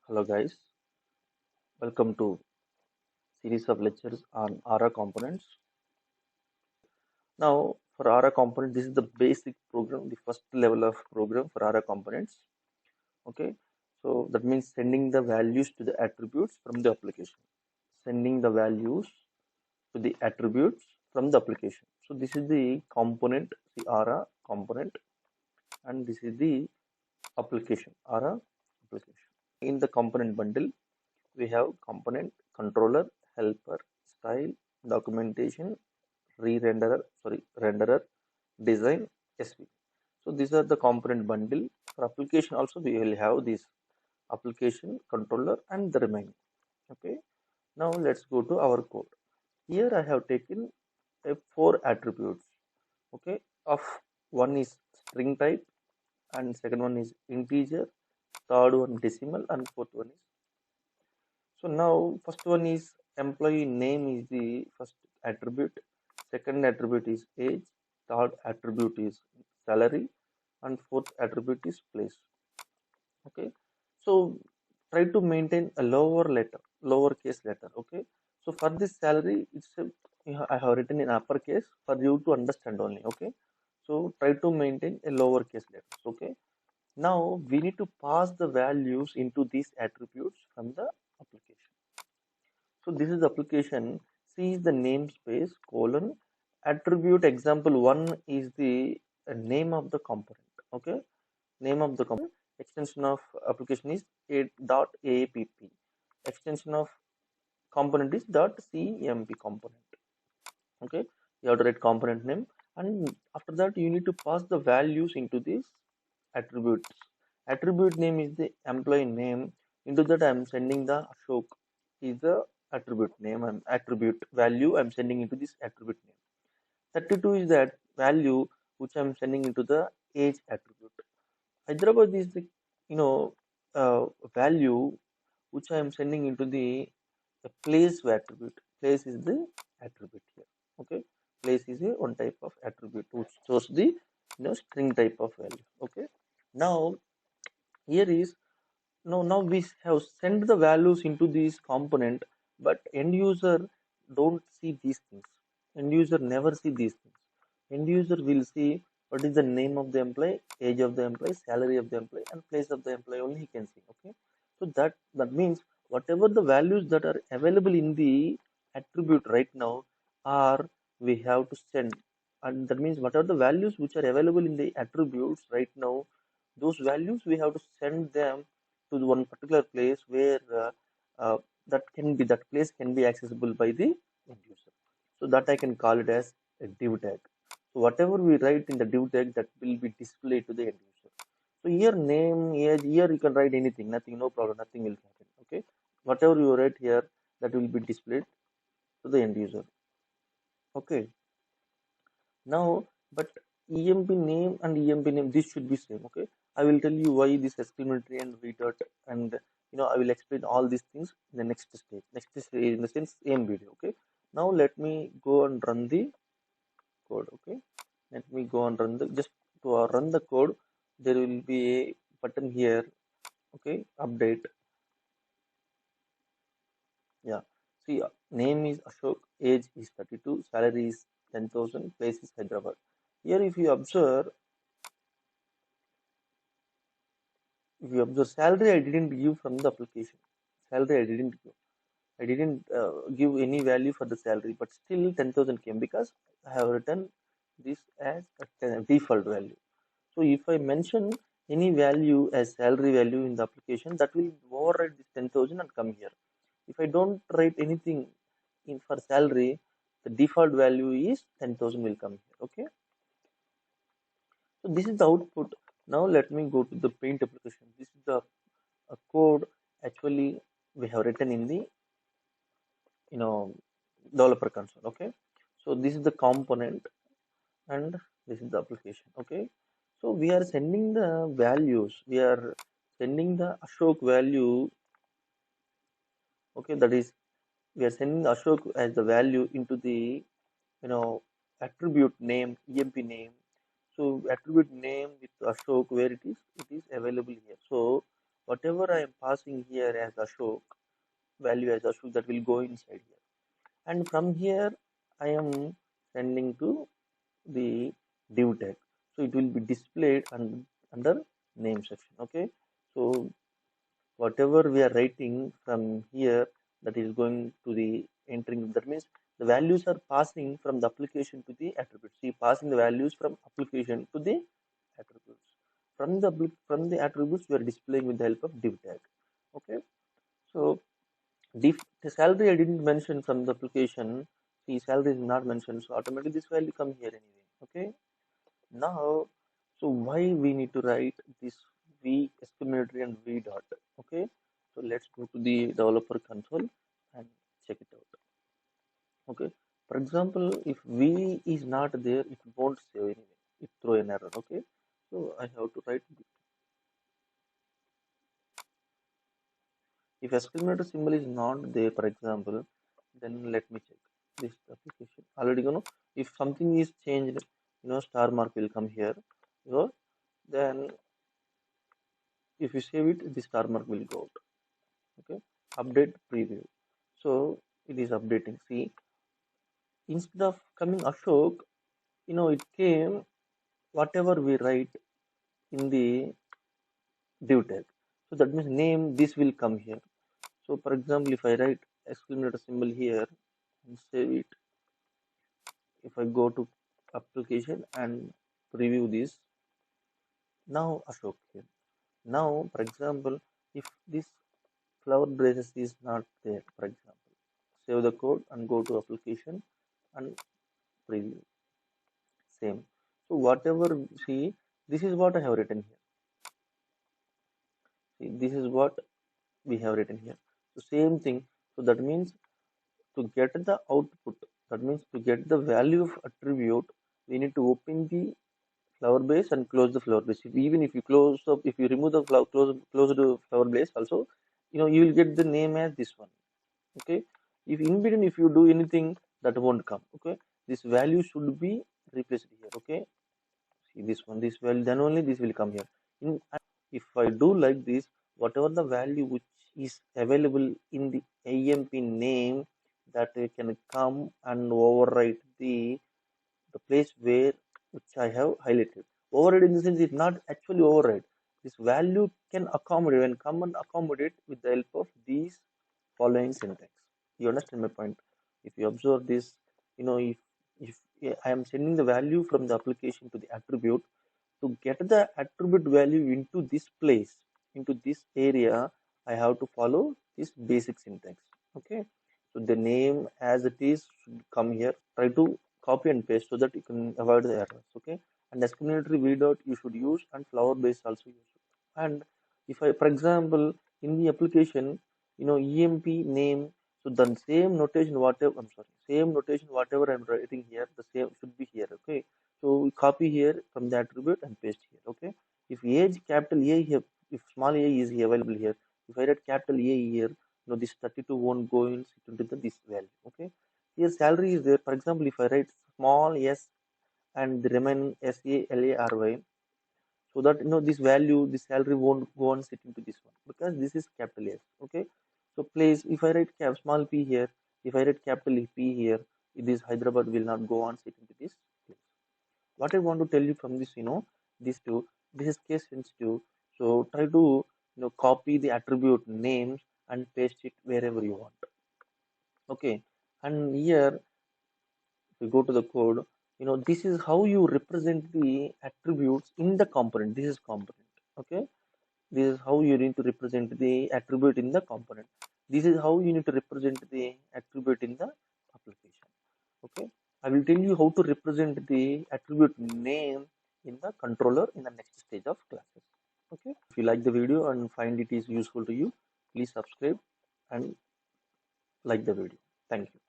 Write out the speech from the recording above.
Hello guys, welcome to series of lectures on Aura components. Now for Aura component, this is the basic program, the first level of program for Aura components. Okay, so that means sending the values to the attributes from the application. Sending the values to the attributes from the application. So this is the component, the Aura component, and this is the application, Aura application. In the component bundle, we have component, controller, helper, style, documentation, renderer, design, SV. So these are the component bundle. For application also we will have this application, controller and the remaining. Okay. Now let's go to our code. Here I have taken four attributes. Okay. Of one is string type and second one is integer, third one decimal and fourth one is. So now first one is employee name is the first attribute, second attribute is age, third attribute is salary, and fourth attribute is place. Okay, so try to maintain a lowercase letter. Okay, so for this salary, I have written in uppercase for you to understand only. Okay, so try to maintain a lowercase letters. Okay, now we need to pass the values into these attributes from the application. So this is the application. C is the namespace colon attribute example one is the name of the component. Okay, name of the component. Extension of application is .app. Extension of component is .cmp component. Okay, you have to write component name, and after that you need to pass the values into these attributes. Attribute name is the employee name. Into that I am sending the Ashok is the attribute name and attribute value I am sending into this attribute name. 32 is that value which I am sending into the age attribute. Hyderabad is the value which I am sending into the place attribute. Place is the attribute here. Okay, place is a one type of attribute which shows the string type of value. Okay, now here is now we have sent the values into this component, but end user don't see these things. End user never see these things. End user will see what is the name of the employee, age of the employee, salary of the employee, and place of the employee only he can see. Okay, so that means whatever the values that are available in the attribute right now are we have to send, and that means whatever the values which are available in the attributes right now, those values we have to send them to the one particular place where that place can be accessible by the end user. So that I can call it as a div tag. So whatever we write in the div tag, that will be displayed to the end user. So here name, age, here you can write anything, nothing, no problem, nothing will happen. Okay, whatever you write here, that will be displayed to the end user. Okay, now but emp name and emp name, this should be same. Okay, I will tell you why this exclamatory and vdot, and I will explain all these things in the next stage in the sense same video. Okay, now let me go and run the code. Okay, let me go and run the just to run the code. There will be a button here. Okay, update. Yeah, see, name is Ashok, age is 32, salary is 10,000, place is Hyderabad. Here if you observe salary, I didn't give from the application. Salary I didn't give. I didn't give any value for the salary, but still 10,000 came because I have written this as a default value. So if I mention any value as salary value in the application, that will override this 10,000 and come here. If I don't write anything in for salary, the default value is 10,000 will come here. Okay. So this is the output. Now let me go to the paint application. This is the code actually we have written in the developer console. Okay, so this is the component and this is the application. Okay, so we are sending the values, we are sending the Ashok value. Okay, that is we are sending Ashok as the value into the attribute name, emp name. So attribute name with Ashok, where it is available here. So whatever I am passing here as Ashok, value as Ashok, that will go inside here. And from here, I am sending to the div tag. So it will be displayed under name section. Okay. So whatever we are writing from here, that is going to the entering. That means the values are passing from the application to the attributes. See, passing the values from application to the attributes. From the attributes, we are displaying with the help of div tag. Okay. So the salary I didn't mention from the application. See, salary is not mentioned, so automatically this value come here anyway. Okay. Now, so why we need to write this v exclamatory and v dot? Okay. So let's go to the developer console and check it out. Okay. For example, if v is not there, it won't save anyway. It throw an error. Okay. So I have to write if exclamatory symbol is not there, for example, then let me check this application. Already, if something is changed, star mark will come here. Then if you save it, the star mark will go out. Okay, update preview. So it is updating. See, instead of coming Ashok, it came whatever we write in the div tag. So that means name, this will come here. So for example, if I write exclamatory symbol here and save it, if I go to application and preview this, now Ashok here. Now, for example, if this flower braces is not there, for example, save the code and go to application and preview. Same. So whatever, see, this is what I have written here. See, this is what we have written here. So same thing. So that means to get the output, that means to get the value of attribute, we need to open the flower base and close the flower base. Even if you close up, if you remove the flower, close the flower base also, you will get the name as this one. Okay. If in between, if you do anything, that won't come. Okay. This value should be replaced here. Okay. See this one, this value, then only this will come here. If I do like this, whatever the value which is available in the AMP name, that can come and overwrite the place where which I have highlighted. Override in the sense it's not actually override. This value can accommodate and come and accommodate with the help of these following syntax. You understand my point? If you observe this, if I am sending the value from the application to the attribute, to get the attribute value into this place, into this area, I have to follow this basic syntax. Okay. So the name as it is should come here. Try to copy and paste so that you can avoid the errors. Okay. And exclamatory v dot you should use, and flower base also use. And if I, for example, in the application, EMP name, so the same notation whatever, I'm sorry, same notation whatever I'm writing here, the same should be here. Okay. So we copy here from the attribute and paste here. Okay. If age capital A here, if small a is available here, if I write capital A here, this 32 won't go into this value. Okay. Here salary is there. For example, if I write small s and the remain SALARY, so that this value, this salary won't go and sit into this one because this is capital S. Okay. So place, if I write small p here, if I write capital P here, this Hyderabad will not go on sit into this place. What I want to tell you from this, this is case sensitive. So try to copy the attribute names and paste it wherever you want. Okay. And here, if you go to the code, this is how you represent the attributes in the component. This is component. Okay. This is how you need to represent the attribute in the component. This is how you need to represent the attribute in the application. Okay. I will tell you how to represent the attribute name in the controller in the next stage of classes. Okay. If you like the video and find it is useful to you, please subscribe and like the video. Thank you.